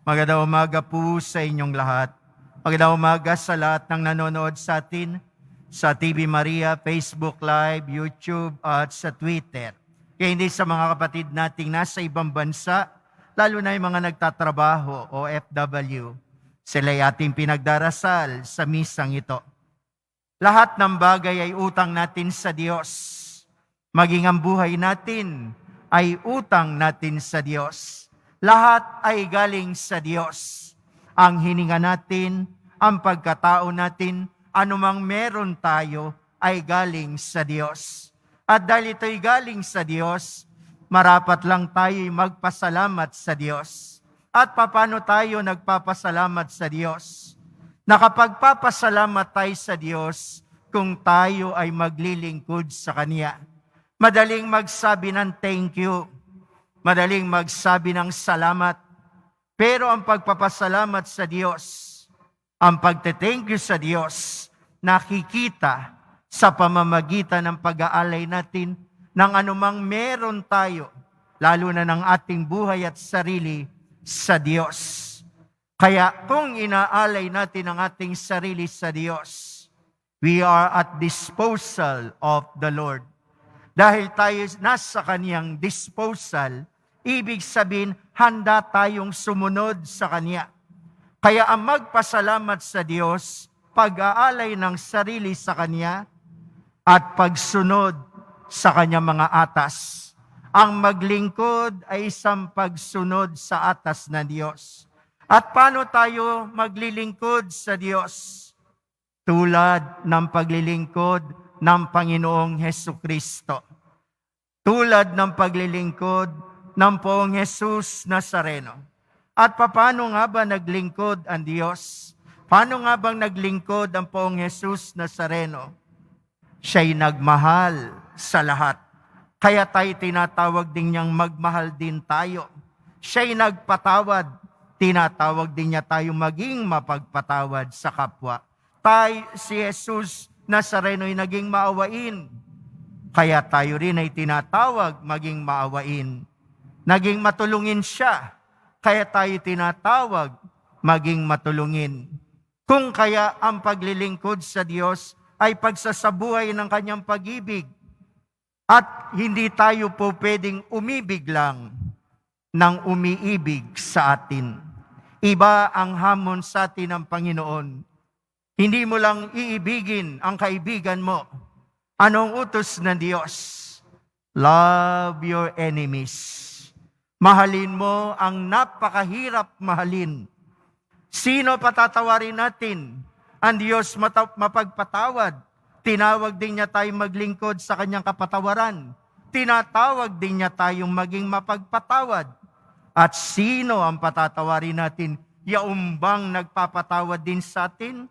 Magandang umaga po sa inyong lahat. Magandang umaga sa lahat ng nanonood sa atin sa TV Maria, Facebook Live, YouTube at sa Twitter. Kaya hindi sa mga kapatid nating nasa ibang bansa, lalo na yung mga nagtatrabaho o FW, sila'y ating pinagdarasal sa misang ito. Lahat ng bagay ay utang natin sa Diyos. Maging ang buhay natin ay utang natin sa Diyos. Lahat ay galing sa Diyos. Ang hininga natin, ang pagkatao natin, anumang meron tayo ay galing sa Diyos. At dahil ito'y galing sa Diyos, marapat lang tayo'y magpasalamat sa Diyos. At paano tayo nagpapasalamat sa Diyos? Nakapagpapasalamat tayo sa Diyos kung tayo ay maglilingkod sa Kanya. Madaling magsabi ng thank you. Madaling magsabi ng salamat. Pero ang pagpapasalamat sa Diyos, ang pagte-thank you sa Diyos, nakikita sa pamamagitan ng pag-aalay natin ng anumang meron tayo, lalo na ng ating buhay at sarili sa Diyos. Kaya kung inaalay natin ang ating sarili sa Diyos, we are at disposal of the Lord. Dahil tayo nasa Kaniyang disposal, ibig sabihin, handa tayong sumunod sa Kanya. Kaya ang magpasalamat sa Diyos, pag-aalay ng sarili sa Kanya, at pagsunod sa Kanyang mga atas. Ang maglingkod ay isang pagsunod sa atas ng Diyos. At paano tayo maglilingkod sa Diyos? Tulad ng paglilingkod ng Panginoong Hesukristo. Tulad ng paglilingkod ng Poong Jesus Nazareno. At paano nga ba naglingkod ang Diyos? Paano nga bang naglingkod ang Poong Jesus Nazareno? Siya'y nagmahal sa lahat. Kaya tayo tinatawag din niyang magmahal din tayo. Siya'y nagpatawad. Tinatawag din niya tayo maging mapagpatawad sa kapwa. Si Jesus Nazareno ay naging maawain. Kaya tayo rin ay tinatawag maging maawain. Naging matulungin siya. Kaya tayo tinatawag maging matulungin. Kung kaya ang paglilingkod sa Diyos ay pagsasabuhay ng Kanyang pag-ibig. At hindi tayo po pwedeng umibig lang ng umiibig sa atin. Iba ang hamon sa atin ng Panginoon. Hindi mo lang iibigin ang kaibigan mo. Anong utos ng Diyos? Love your enemies. Mahalin mo ang napakahirap mahalin. Sino patatawarin natin? Ang Diyos mapagpatawad. Tinawag din niya tayong maglingkod sa Kanyang kapatawaran. Tinatawag din niya tayong maging mapagpatawad. At sino ang patatawarin natin? Yaumbang nagpapatawad din sa atin?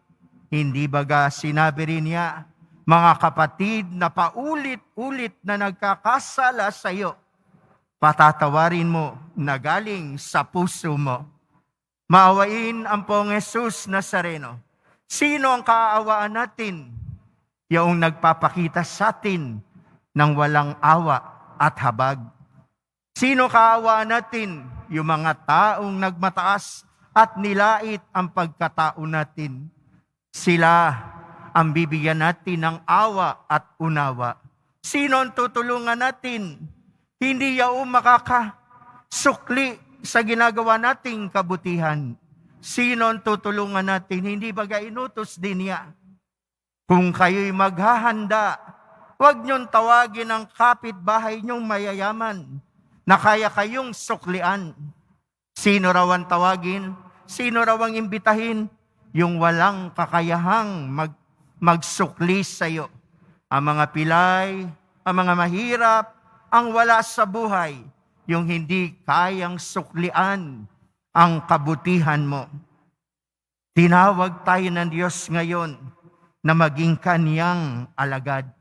Hindi baga sinabi rin niya, mga kapatid na paulit-ulit na nagkakasala sa iyo, patatawarin mo na galing sa puso mo. Maawain ang Poong Jesus Nazareno. Sino ang kaaawaan natin? Yung nagpapakita sa atin ng walang awa at habag. Sino kaawaan natin? Yung mga taong nagmataas at nilait ang pagkatao natin. Sila ang bibigyan natin ng awa at unawa. Sino ang tutulungan natin? Hindi yaong makakasukli sa ginagawa nating kabutihan. Sino ang tutulungan natin? Hindi baga inutos din niya. Kung kayo'y maghahanda, huwag niyong tawagin ang kapitbahay niyong mayayaman na kaya kayong suklian. Sino raw ang tawagin? Sino raw ang imbitahin? Yung walang kakayahang magsukli sa iyo. Ang mga pilay, ang mga mahirap, ang wala sa buhay, yung hindi kayang suklian ang kabutihan mo. Tinawag tayo ng Diyos ngayon na maging Kaniyang alagad.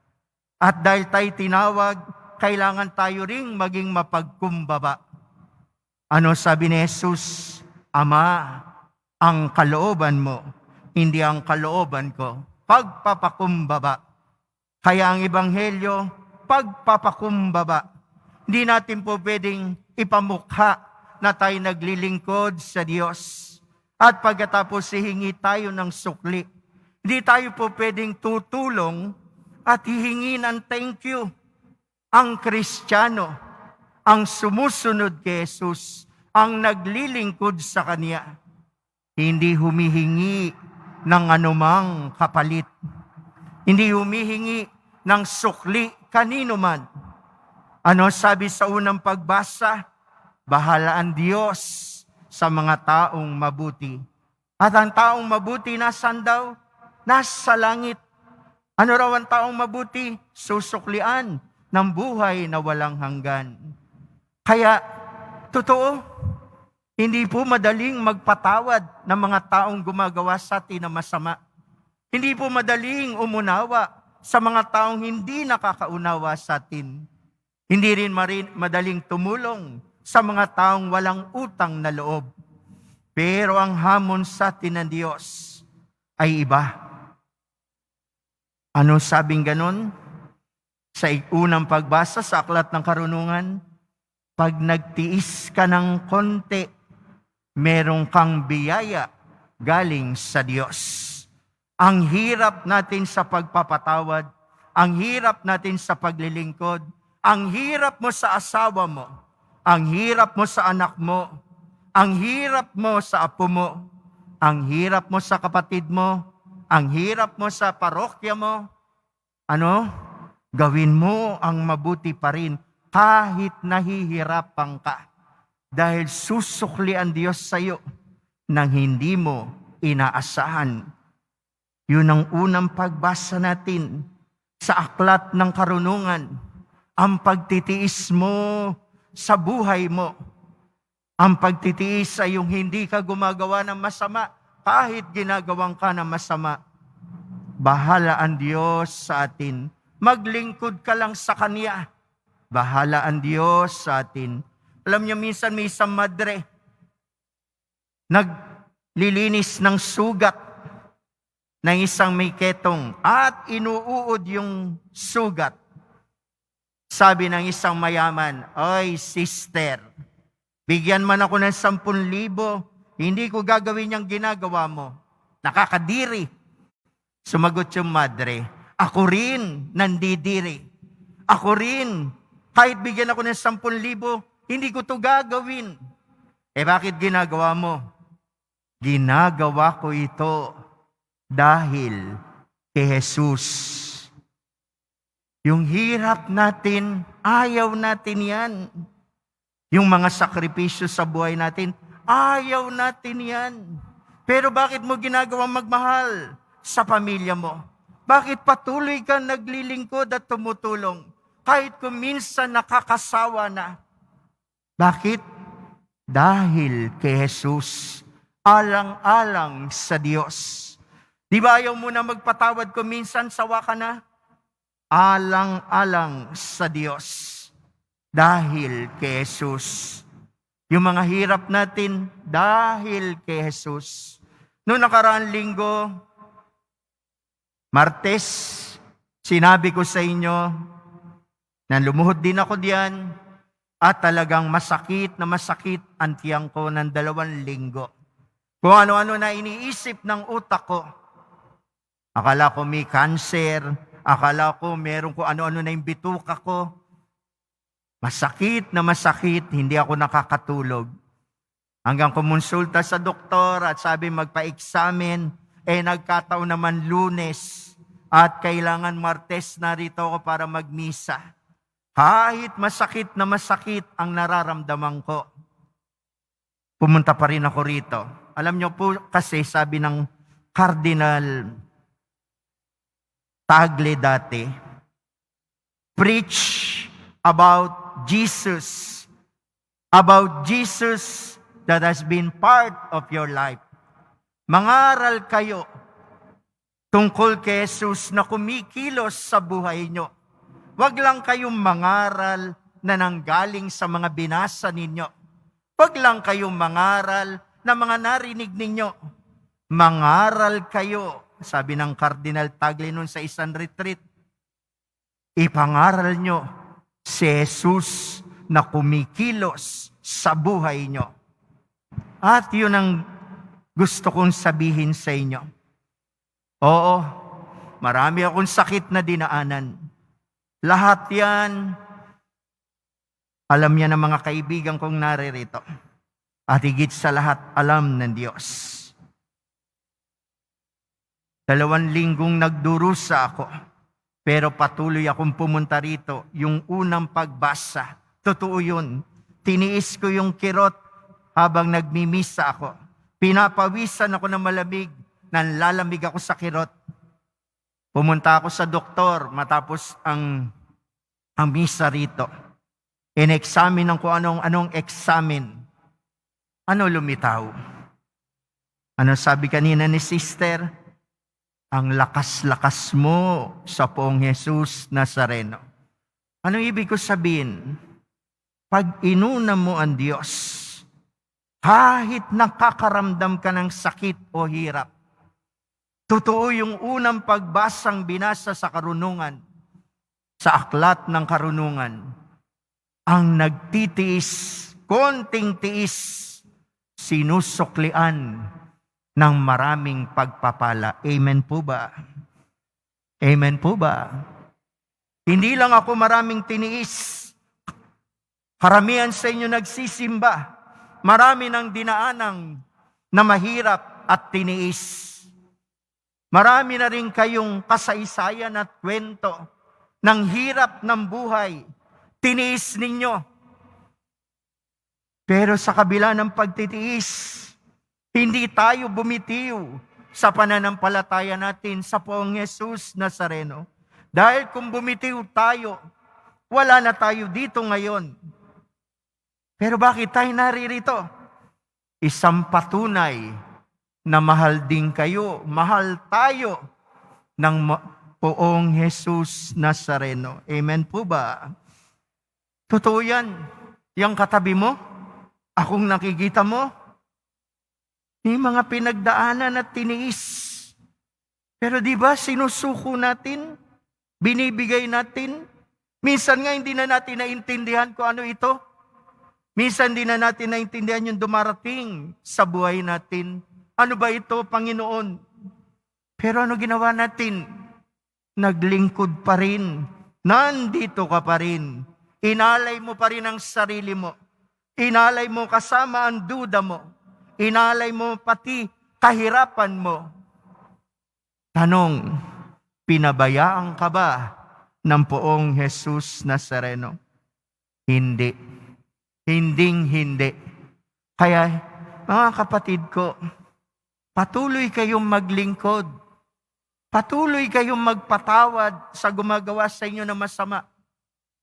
At dahil tayo tinawag, kailangan tayo ring maging mapagkumbaba. Ano sabi ni Jesus? Ama, ang kalooban mo, hindi ang kalooban ko. Pagpapakumbaba. Kaya ang ebanghelyo, pagpapakumbaba. Hindi natin po pwedeng ipamukha na tayo naglilingkod sa Diyos. At pagkatapos hihingi tayo ng sukli, hindi tayo po pwedeng tutulong at hihingi ng thank you. Ang Kristiyano, ang sumusunod kay Jesus, ang naglilingkod sa Kanya, hindi humihingi ng anumang kapalit. Hindi humihingi ng sukli kanino man. Ano sabi sa unang pagbasa? Bahala ang Diyos sa mga taong mabuti. At ang taong mabuti nasaan daw? Nasa langit. Ano raw ang taong mabuti? Susuklian ng buhay na walang hanggan. Kaya, totoo, hindi po madaling magpatawad ng mga taong gumagawa sa atin na masama. Hindi po madaling umunawa sa mga taong hindi nakakaunawa sa atin. Hindi rin madaling tumulong sa mga taong walang utang na loob. Pero ang hamon sa atin ng Diyos ay iba. Ano sabing ganon? Sa unang pagbasa sa Aklat ng Karunungan, pag nagtiis ka ng konti, merong kang biyaya galing sa Diyos. Ang hirap natin sa pagpapatawad, ang hirap natin sa paglilingkod, ang hirap mo sa asawa mo, ang hirap mo sa anak mo, ang hirap mo sa apo mo, ang hirap mo sa kapatid mo, ang hirap mo sa parokya mo. Ano? Gawin mo ang mabuti pa rin kahit nahihirapan ka. Dahil susukli ang Diyos sa iyo nang hindi mo inaasahan. Yun ang unang pagbasa natin sa Aklat ng Karunungan. Ang pagtitiis mo sa buhay mo. Ang pagtitiis ay yung hindi ka gumagawa ng masama kahit ginagawang ka ng masama. Bahala ang Diyos sa atin. Maglingkod ka lang sa Kanya. Bahala ang Diyos sa atin. Alam niyo, minsan may isang madre, naglilinis ng sugat ng isang may ketong at inuuod yung sugat. Sabi ng isang mayaman, "Oy, sister, bigyan man ako ng 10,000, hindi ko gagawin yung ginagawa mo. Nakakadiri." Sumagot yung madre, "Ako rin nandidiri. Ako rin, kahit bigyan ako ng 10,000, hindi ko to gagawin." Bakit ginagawa mo? Ginagawa ko ito dahil kay Jesus. Yung hirap natin, ayaw natin yan. Yung mga sakripisyo sa buhay natin, ayaw natin yan. Pero bakit mo ginagawang magmahal sa pamilya mo? Bakit patuloy kang naglilingkod at tumutulong? Kahit kung minsan nakakasawa na. Bakit? Dahil kay Jesus, alang-alang sa Diyos. Di ba ayaw mo na magpatawad kung minsan sawa ka na? Alang-alang sa Diyos. Dahil kay Jesus. Yung mga hirap natin, dahil kay Jesus. Noong nakaraang linggo, Martes, sinabi ko sa inyo, na lumuhod din ako diyan, at talagang masakit na masakit ang tiyang ko ng 2 linggo. Kung ano-ano na iniisip ng utak ko. Akala ko may cancer, akala ko meron ko ano-ano na yung bituka ko. Masakit na masakit, hindi ako nakakatulog. Hanggang kumonsulta sa doktor at sabi magpa-examine, nagkataon naman Lunes at kailangan Martes narito ako para magmisa. Kahit masakit na masakit ang nararamdaman ko, pumunta pa rin ako rito. Alam niyo po kasi sabi ng Cardinal Tagle dati, preach about Jesus that has been part of your life. Mangaral kayo tungkol kay Jesus na kumikilos sa buhay nyo. Huwag lang kayong mangaral na nanggaling sa mga binasa ninyo. Huwag lang kayong mangaral na mga narinig ninyo. Mangaral kayo, sabi ng Cardinal Tagle nun sa isang retreat, ipangaral nyo si Jesus na kumikilos sa buhay nyo. At yun ang gusto kong sabihin sa inyo. Oo, marami akong sakit na dinaanan. Lahat yan, alam niya ng mga kaibigan kong naririto. At higit sa lahat, alam ng Diyos. 2 linggong nagdurusa ako, pero patuloy akong pumunta rito. Yung unang pagbasa, totoo yun. Tiniis ko yung kirot habang nagmimisa ako. Pinapawisan ako ng malamig, nanlalamig ako sa kirot. Pumunta ako sa doktor matapos ang misa rito. In-examine ko anong examine. Ano lumitaw? Ano sabi kanina ni sister? Ang lakas-lakas mo sa Poong Jesus Nazareno. Ano ibig ko sabihin? Pag inuna mo ang Diyos, kahit nakakaramdam ka ng sakit o hirap, totoo yung unang pagbasang binasa sa karunungan, sa aklat ng karunungan, ang nagtitiis, konting tiis, sinusuklian ng maraming pagpapala. Amen po ba? Amen po ba? Hindi lang ako maraming tiniis. Karamihan sa inyo nagsisimba. Marami ng dinaanang na mahirap at tiniis. Marami na rin kayong kasaysayan at kwento ng hirap ng buhay. Tiniis ninyo. Pero sa kabila ng pagtitiis, hindi tayo bumitiw sa pananampalataya natin sa Poong Jesus Nazareno. Dahil kung bumitiw tayo, wala na tayo dito ngayon. Pero bakit tayo naririto? Isang patunay na mahal din kayo, mahal tayo ng Poong Jesus Nazareno. Amen po ba? Totoo yan. Yang katabi mo, akong nakikita mo, may mga pinagdaanan at tiniis. Pero di ba sinusuko natin? Binibigay natin? Minsan nga hindi na natin naintindihan kung ano ito. Minsan hindi na natin naintindihan yung dumarating sa buhay natin. Ano ba ito, Panginoon? Pero ano ginawa natin? Naglingkod pa rin. Nandito ka pa rin. Inalay mo pa rin ang sarili mo. Inalay mo kasama ang duda mo. Inalay mo pati kahirapan mo. Tanong, pinabayaan ka ba ng Poong Jesus Nazareno? Hindi. Hinding-hindi. Kaya, mga kapatid ko, patuloy kayong maglingkod. Patuloy kayong magpatawad sa gumagawa sa inyo ng masama.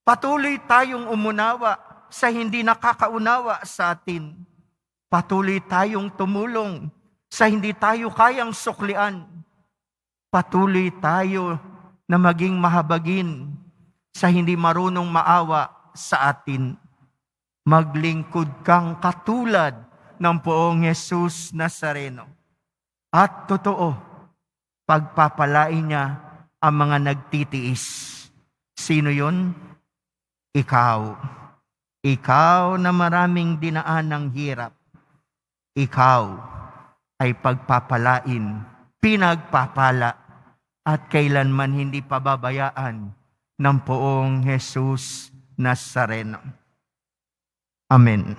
Patuloy tayong umunawa sa hindi nakakaunawa sa atin. Patuloy tayong tumulong sa hindi tayo kayang suklian. Patuloy tayo na maging mahabagin sa hindi marunong maawa sa atin. Maglingkod kang katulad ng Poong Jesus Nazareno. At totoo, pagpapalain niya ang mga nagtitiis. Sino yun? Ikaw. Ikaw na maraming dinaan ng hirap. Ikaw ay pagpapalain, pinagpapala, at kailanman hindi pababayaan ng Poong Jesus Nazareno. Amen.